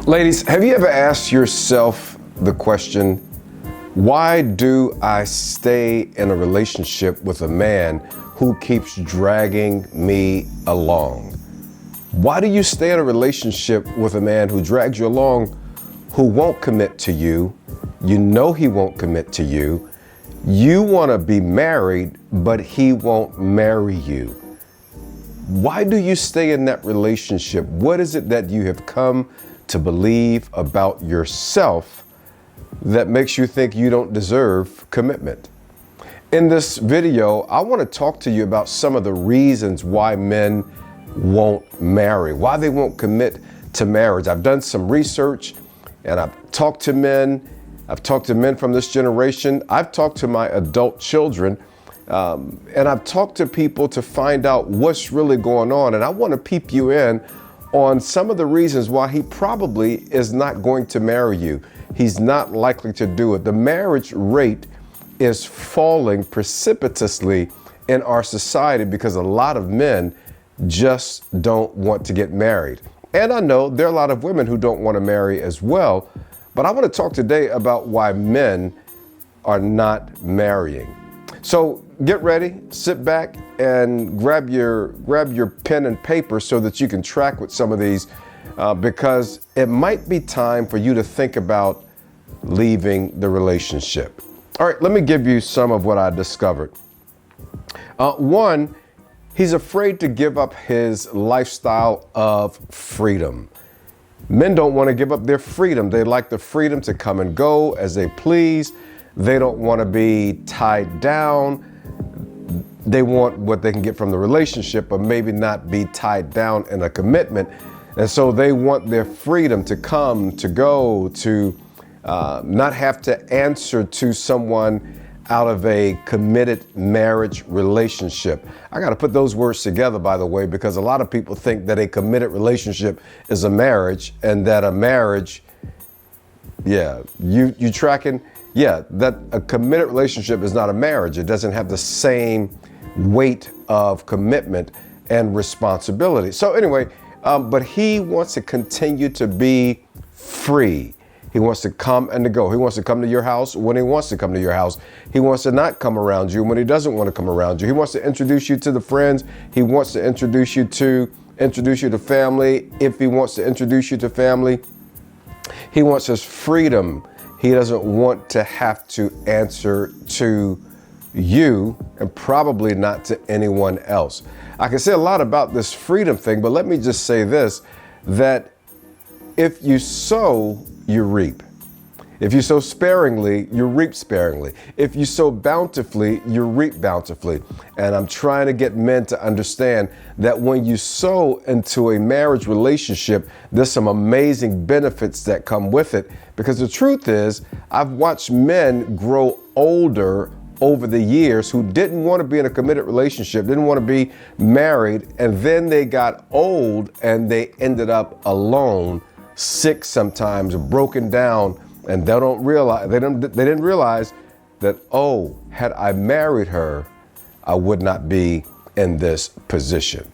Ladies, have you ever asked yourself the question, why do I stay in a relationship with a man who keeps dragging me along? Why do you stay in a relationship with a man who drags you along, who won't commit to you? You know he won't commit to you. You want to be married, but he won't marry you. Why do you stay in that relationship? What is it that you have come to believe about yourself that makes you think you don't deserve commitment? In this video, I want to talk to you about some of the reasons why men won't marry, why they won't commit to marriage. I've done some research and I've talked to men. I've talked to men from this generation. I've talked to my adult children, and I've talked to people to find out what's really going on. And I want to peep you in on some of the reasons why he probably is not going to marry you. He's not likely to do it. The marriage rate is falling precipitously in our society because a lot of men just don't want to get married. And I know there are a lot of women who don't want to marry as well, but I want to talk today about why men are not marrying. So get ready, sit back and grab your pen and paper so that you can track with some of these because it might be time for you to think about leaving the relationship. All right, let me give you some of what I discovered. One, he's afraid to give up his lifestyle of freedom. Men don't want to give up their freedom. They like the freedom to come and go as they please. They don't want to be tied down. They want what they can get from the relationship, but maybe not be tied down in a commitment. And so they want their freedom to come, to go, to not have to answer to someone out of a committed marriage relationship. I got to put those words together, by the way, because a lot of people think that a committed relationship is a marriage, and that a marriage, you tracking? Yeah, that a committed relationship is not a marriage. It doesn't have the same weight of commitment and responsibility. So anyway, but he wants to continue to be free. He wants to come and to go. He wants to come to your house when he wants to come to your house. He wants to not come around you when he doesn't want to come around you. He wants to introduce you to the friends. He wants to introduce you to family. If he wants to introduce you to family, he wants his freedom. He doesn't want to have to answer to you, and probably not to anyone else. I can say a lot about this freedom thing, but let me just say this, that if you sow, you reap. If you sow sparingly, you reap sparingly. If you sow bountifully, you reap bountifully. And I'm trying to get men to understand that when you sow into a marriage relationship, there's some amazing benefits that come with it. Because the truth is, I've watched men grow older over the years who didn't want to be in a committed relationship, didn't want to be married, and then they got old and they ended up alone, sick sometimes, broken down, and they didn't realize that, oh, had I married her, I would not be in this position.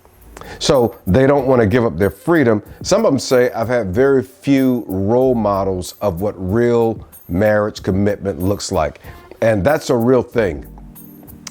So they don't want to give up their freedom. Some of them say, I've had very few role models of what real marriage commitment looks like. And that's a real thing.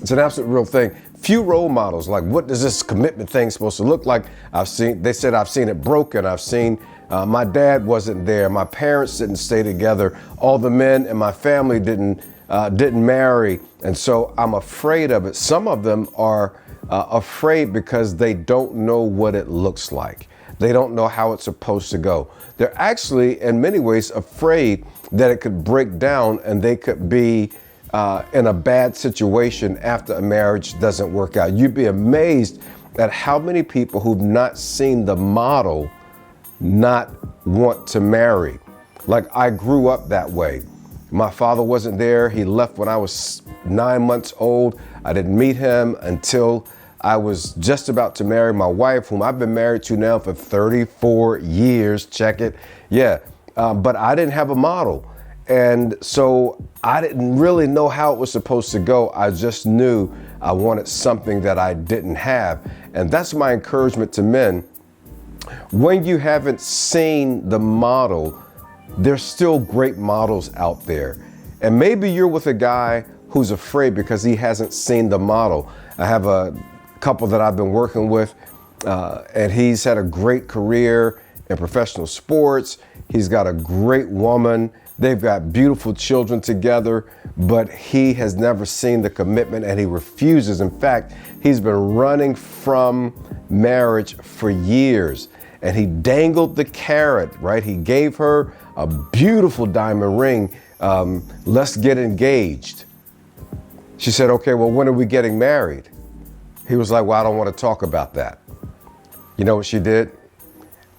It's an absolute real thing. Few role models, like what does this commitment thing supposed to look like? I've seen it broken. I've seen my dad wasn't there. My parents didn't stay together. All the men in my family didn't marry. And so I'm afraid of it. Some of them are afraid because they don't know what it looks like. They don't know how it's supposed to go. They're actually, in many ways, afraid that it could break down and they could be in a bad situation after a marriage doesn't work out. You'd be amazed at how many people who've not seen the model not want to marry. Like, I grew up that way. My father wasn't there. He left when I was 9 months old. I didn't meet him until I was just about to marry my wife, whom I've been married to now for 34 years. Check it. Yeah. But I didn't have a model. And so I didn't really know how it was supposed to go. I just knew I wanted something that I didn't have. And that's my encouragement to men. When you haven't seen the model, there's still great models out there. And maybe you're with a guy who's afraid because he hasn't seen the model. I have a couple that I've been working with, and he's had a great career in professional sports. He's got a great woman. They've got beautiful children together, but he has never seen the commitment and he refuses. In fact, he's been running from marriage for years, and he dangled the carrot, right? He gave her a beautiful diamond ring. Let's get engaged. She said, okay, well, when are we getting married? He was like, well, I don't want to talk about that. You know what she did?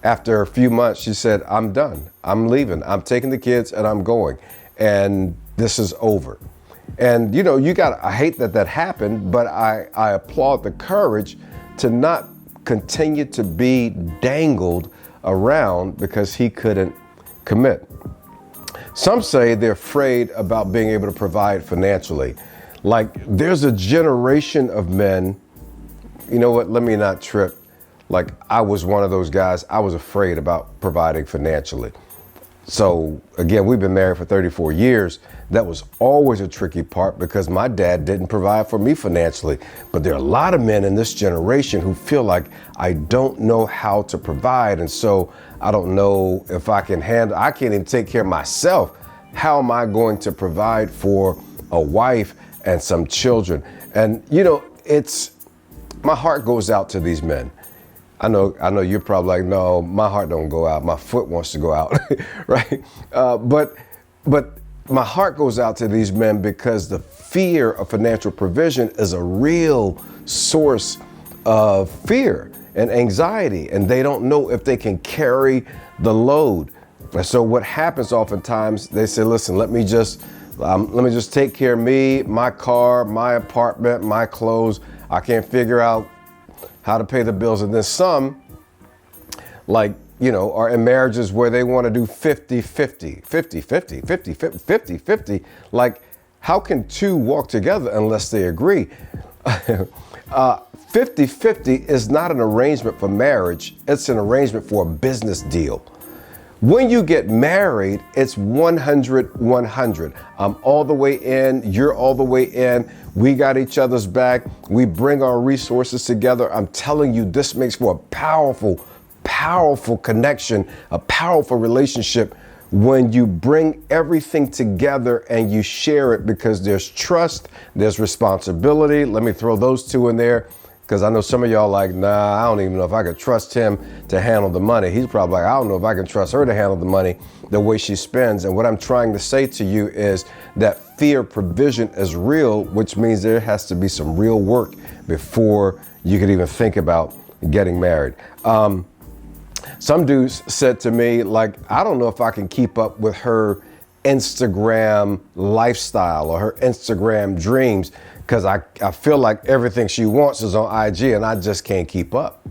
After a few months, she said, I'm done. I'm leaving. I'm taking the kids and I'm going. And this is over. And, you know, I hate that happened, but I applaud the courage to not continue to be dangled around because he couldn't commit. Some say they're afraid about being able to provide financially. Like, there's a generation of men, you know what, let me not trip. Like, I was one of those guys. I was afraid about providing financially. So again, we've been married for 34 years. That was always a tricky part because my dad didn't provide for me financially. But there are a lot of men in this generation who feel like I don't know how to provide. And so I don't know if I can handle, I can't even take care of myself. How am I going to provide for a wife and some children? And you know, my heart goes out to these men. I know you're probably like, no, my heart don't go out. My foot wants to go out, right? But my heart goes out to these men because the fear of financial provision is a real source of fear and anxiety, and they don't know if they can carry the load. And so what happens oftentimes, they say, listen, let me just take care of me, my car, my apartment, my clothes. I can't figure out how to pay the bills. And then some, like, you know, are in marriages where they want to do 50-50, 50-50, 50-50, 50-50. Like, how can two walk together unless they agree? 50-50 is not an arrangement for marriage. It's an arrangement for a business deal. When you get married, it's 100-100. I'm all the way in, you're all the way in. We got each other's back. We bring our resources together. I'm telling you, this makes for a powerful, powerful connection, a powerful relationship when you bring everything together and you share it, because there's trust, there's responsibility. Let me throw those two in there, because I know some of y'all like, nah, I don't even know if I could trust him to handle the money. He's probably like, I don't know if I can trust her to handle the money the way she spends. And what I'm trying to say to you is that fear provision is real, which means there has to be some real work before you could even think about getting married. Some dudes said to me, like, I don't know if I can keep up with her Instagram lifestyle or her Instagram dreams, because I feel like everything she wants is on IG and I just can't keep up.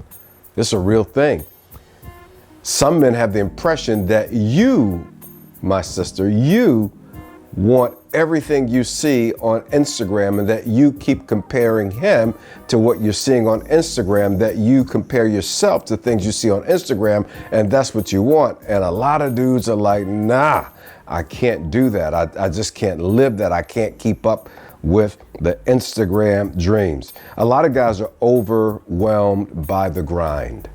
It's a real thing. Some men have the impression that you, my sister, you want everything you see on Instagram, and that you keep comparing him to what you're seeing on Instagram, that you compare yourself to things you see on Instagram, and that's what you want. And a lot of dudes are like, nah, I can't do that. I just can't live that. I can't keep up with the Instagram dreams. A lot of guys are overwhelmed by the grind.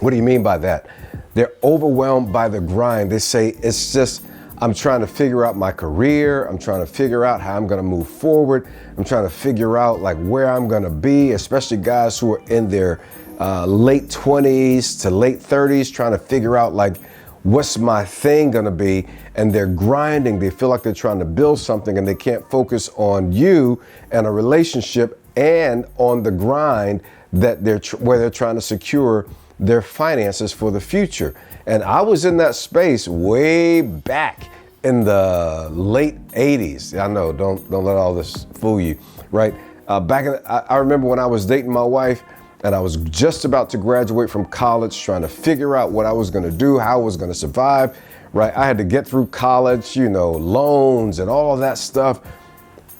What do you mean by that? They're overwhelmed by the grind. They say, it's just, I'm trying to figure out my career. I'm trying to figure out how I'm going to move forward. I'm trying to figure out like where I'm going to be, especially guys who are in their late 20s to late 30s, trying to figure out like, what's my thing going to be? And they're grinding. They feel like they're trying to build something and they can't focus on you and a relationship and on the grind that where they're trying to secure their finances for the future. And I was in that space way back in the late 80s. I know, don't let all this fool you, right? I remember when I was dating my wife, and I was just about to graduate from college, trying to figure out what I was going to do, how I was going to survive, right? I had to get through college, you know, loans and all of that stuff,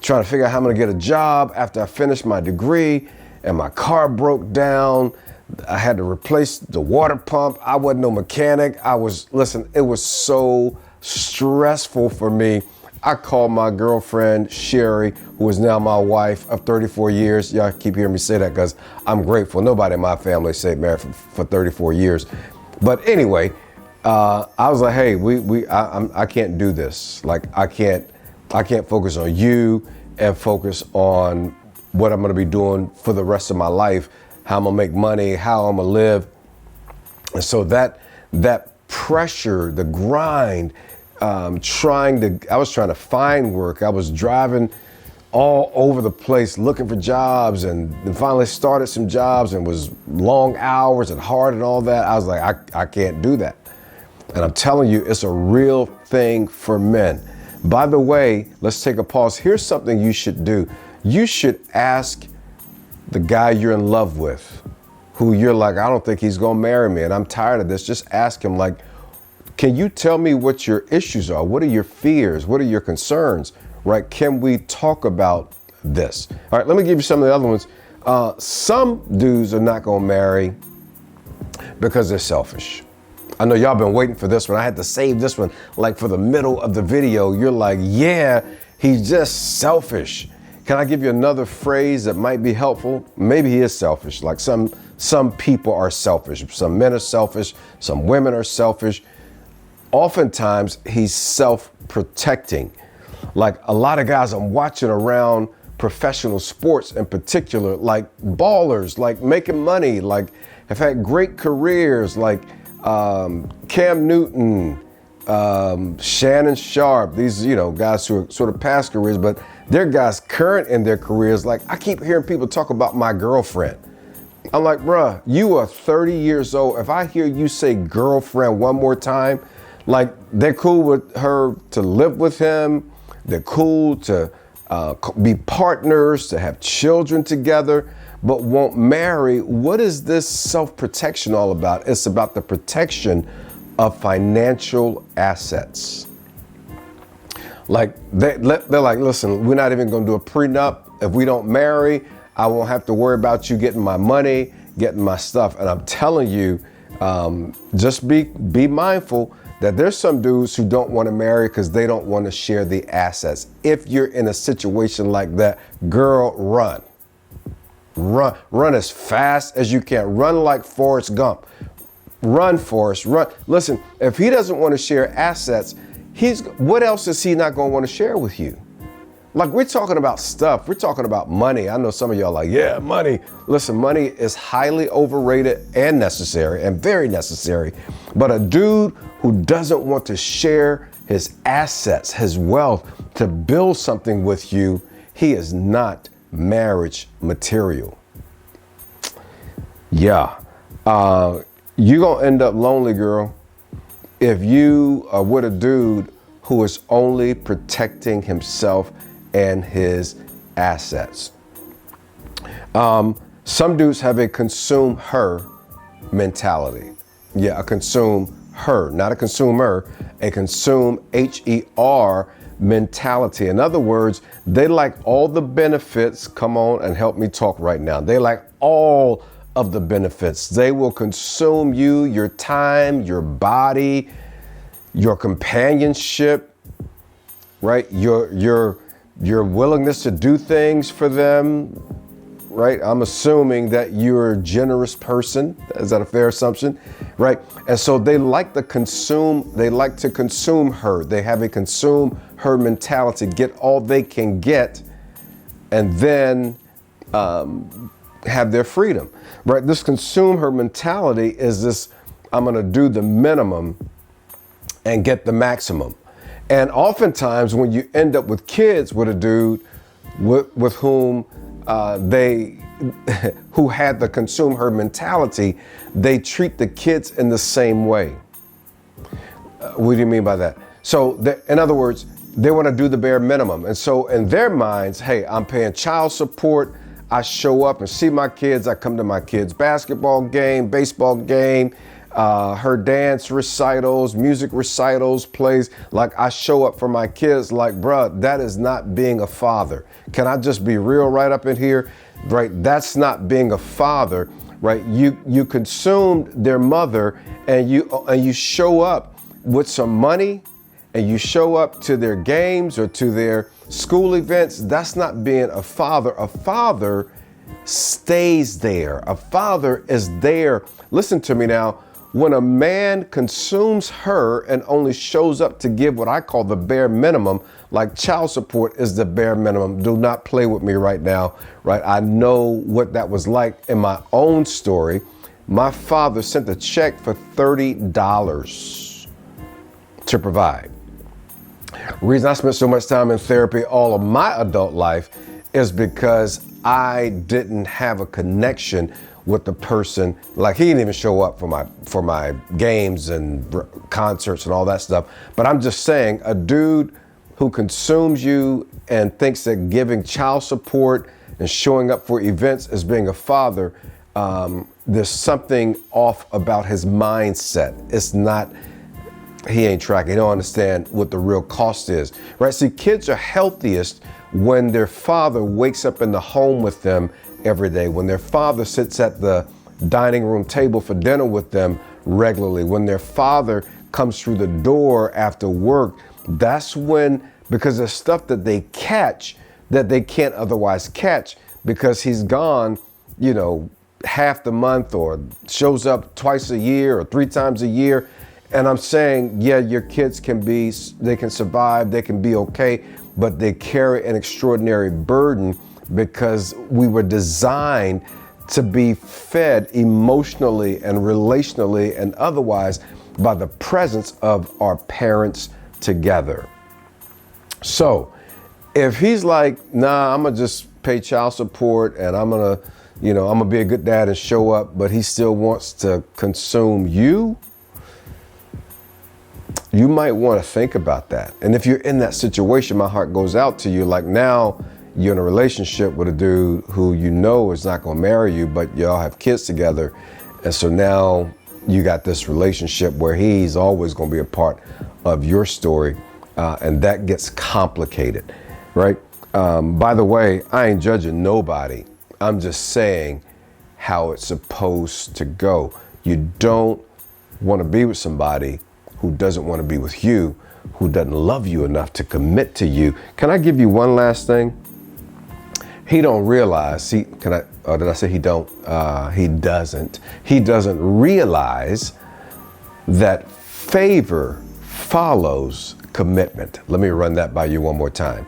trying to figure out how I'm going to get a job after I finished my degree, and my car broke down. I had to replace the water pump. I wasn't no mechanic. Listen, it was so stressful for me. I called my girlfriend, Sherry, who is now my wife of 34 years. Y'all keep hearing me say that because I'm grateful. Nobody in my family stayed married for 34 years. But anyway, I was like, hey, I can't do this. Like, I can't focus on you and focus on what I'm going to be doing for the rest of my life, how I'm going to make money, how I'm going to live. And so that pressure, the grind, I was trying to find work. I was driving all over the place looking for jobs, and finally started some jobs, and was long hours and hard and all that. I was like, I can't do that. And I'm telling you, it's a real thing for men. By the way, let's take a pause. Here's something you should do. You should ask the guy you're in love with, who you're like, I don't think he's gonna marry me and I'm tired of this. Just ask him, like, can you tell me what your issues are? What are your fears? What are your concerns? Right? Can we talk about this? All right, let me give you some of the other ones. Some dudes are not gonna marry because they're selfish. I know y'all been waiting for this one. I had to save this one like for the middle of the video. You're like, yeah, he's just selfish. Can I give you another phrase that might be helpful? Maybe he is selfish. Like some people are selfish. Some men are selfish. Some women are selfish. Oftentimes he's self-protecting. Like a lot of guys I'm watching around professional sports in particular, like ballers, like making money, like have had great careers, like Cam Newton, Shannon Sharp, these, guys who are sort of past careers, but they're guys current in their careers. Like, I keep hearing people talk about my girlfriend. I'm like, bruh, you are 30 years old. If I hear you say girlfriend one more time, like, they're cool with her to live with him. They're cool to be partners, to have children together, but won't marry. What is this self-protection all about? It's about the protection of financial assets. Like they're like, listen, we're not even gonna do a prenup. If we don't marry, I won't have to worry about you getting my money, getting my stuff. And I'm telling you, just be mindful that there's some dudes who don't want to marry because they don't want to share the assets. If you're in a situation like that, girl, run. Run as fast as you can. Run like Forrest Gump. Run, Forrest, run. Listen, if he doesn't want to share assets, what else is he not going to want to share with you? Like, we're talking about stuff. We're talking about money. I know some of y'all are like, yeah, money. Listen, money is highly overrated and necessary, and very necessary. But a dude who doesn't want to share his assets, his wealth, to build something with you, he is not marriage material. Yeah. You're going to end up lonely, girl, if you are with a dude who is only protecting himself and his assets. Some dudes have a consume her mentality. Yeah, a consume her, not a consumer, a consume HER mentality. In other words, they like all the benefits. Come on and help me talk right now. They like all of the benefits. They will consume you, your time, your body, your companionship, right? Your willingness to do things for them, right? I'm assuming that you're a generous person. Is that a fair assumption? Right? And so they like to consume her. They have a consume her mentality, get all they can get, and then have their freedom, right? This consume her mentality is this, I'm gonna do the minimum and get the maximum. And oftentimes when you end up with kids with a dude with whom who had the consume her mentality, they treat the kids in the same way. What do you mean by that? So in other words, they want to do the bare minimum. And so in their minds, hey, I'm paying child support. I show up and see my kids. I come to my kids' basketball game, baseball game, her dance recitals, music recitals, plays. Like, I show up for my kids. Like, bruh, that is not being a father. Can I just be real right up in here? Right? That's not being a father. right? You consumed their mother, and you show up with some money, and you show up to their games or to their school events. That's not being a father. A father stays there. A father is there. Listen to me now. When a man consumes her and only shows up to give what I call the bare minimum, like child support is the bare minimum. Do not play with me right now, right? I know what that was like in my own story. My father sent a check for $30 to provide. The reason I spent so much time in therapy all of my adult life is because I didn't have a connection with the person. Like, he didn't even show up for my games and concerts and all that stuff. But I'm just saying, a dude who consumes you and thinks that giving child support and showing up for events as being a father, there's something off about his mindset. It's not, he ain't tracking. He don't understand what the real cost is, right? See, kids are healthiest when their father wakes up in the home with them every day, when their father sits at the dining room table for dinner with them regularly, when their father comes through the door after work. That's when, because there's stuff that they catch that they can't otherwise catch because he's gone, half the month, or shows up twice a year or 3 times a year. And I'm saying, yeah, your kids they can survive, they can be okay, but they carry an extraordinary burden because we were designed to be fed emotionally and relationally and otherwise by the presence of our parents together. So if he's like, nah, I'm gonna just pay child support and I'm gonna be a good dad and show up, but he still wants to consume you, you might want to think about that. And if you're in that situation, my heart goes out to you. Like, now you're in a relationship with a dude who is not going to marry you, but y'all have kids together. And so now you got this relationship where he's always going to be a part of your story. And that gets complicated, right? By the way, I ain't judging nobody. I'm just saying how it's supposed to go. You don't want to be with somebody who doesn't want to be with you, who doesn't love you enough to commit to you. Can I give you one last thing? He don't realize, did I say he don't? He doesn't. He doesn't realize that favor follows commitment. Let me run that by you one more time.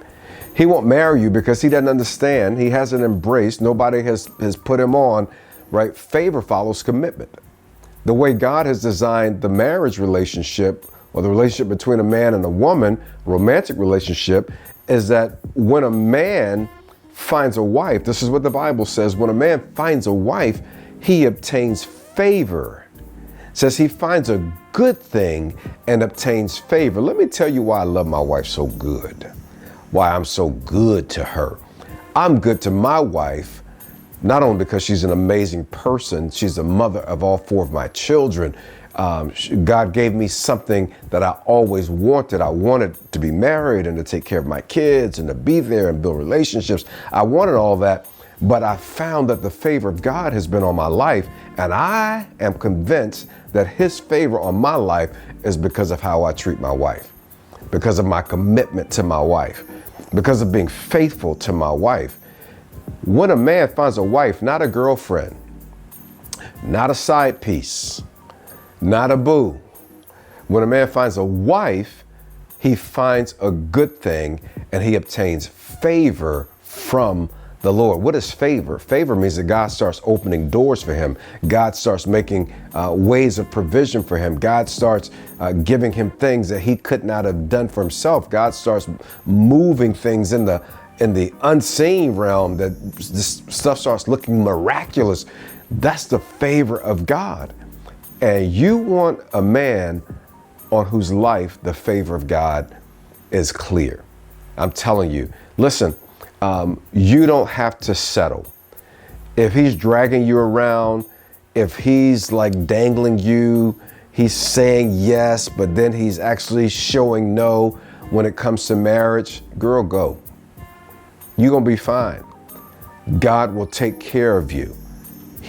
He won't marry you because he doesn't understand. He hasn't embraced. Nobody has put him on, right? Favor follows commitment. The way God has designed the marriage relationship, or the relationship between a man and a woman, romantic relationship, is that when a man finds a wife, this is what the Bible says, when a man finds a wife, he obtains favor. It says he finds a good thing and obtains favor. Let me tell you why I love my wife so good, why I'm so good to her. I'm good to my wife not only because she's an amazing person, she's the mother of all 4 of my children. God gave me something that I always wanted. I wanted to be married and to take care of my kids and to be there and build relationships. I wanted all that, but I found that the favor of God has been on my life, and I am convinced that his favor on my life is because of how I treat my wife, because of my commitment to my wife, because of being faithful to my wife. When a man finds a wife, not a girlfriend, not a side piece, not a boo. When a man finds a wife, he finds a good thing and he obtains favor from the Lord. What is favor? Favor means that God starts opening doors for him. God starts making ways of provision for him. God starts giving him things that he could not have done for himself. God starts moving things in the unseen realm, that this stuff starts looking miraculous. That's the favor of God. And you want a man on whose life the favor of God is clear. I'm telling you, listen, you don't have to settle. If he's dragging you around, if he's like dangling you, he's saying yes, but then he's actually showing no when it comes to marriage, girl, go. You're going to be fine. God will take care of you.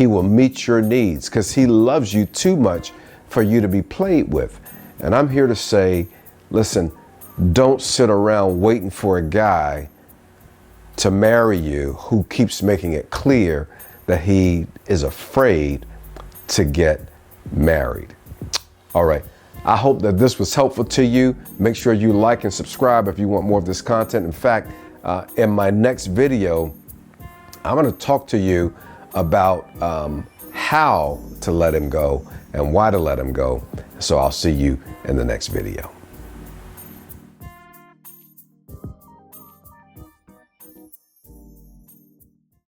He will meet your needs because he loves you too much for you to be played with. And I'm here to say, listen, don't sit around waiting for a guy to marry you who keeps making it clear that he is afraid to get married. All right. I hope that this was helpful to you. Make sure you like and subscribe if you want more of this content. In fact, in my next video, I'm going to talk to you about how to let him go and why to let him go. So I'll see you in the next video.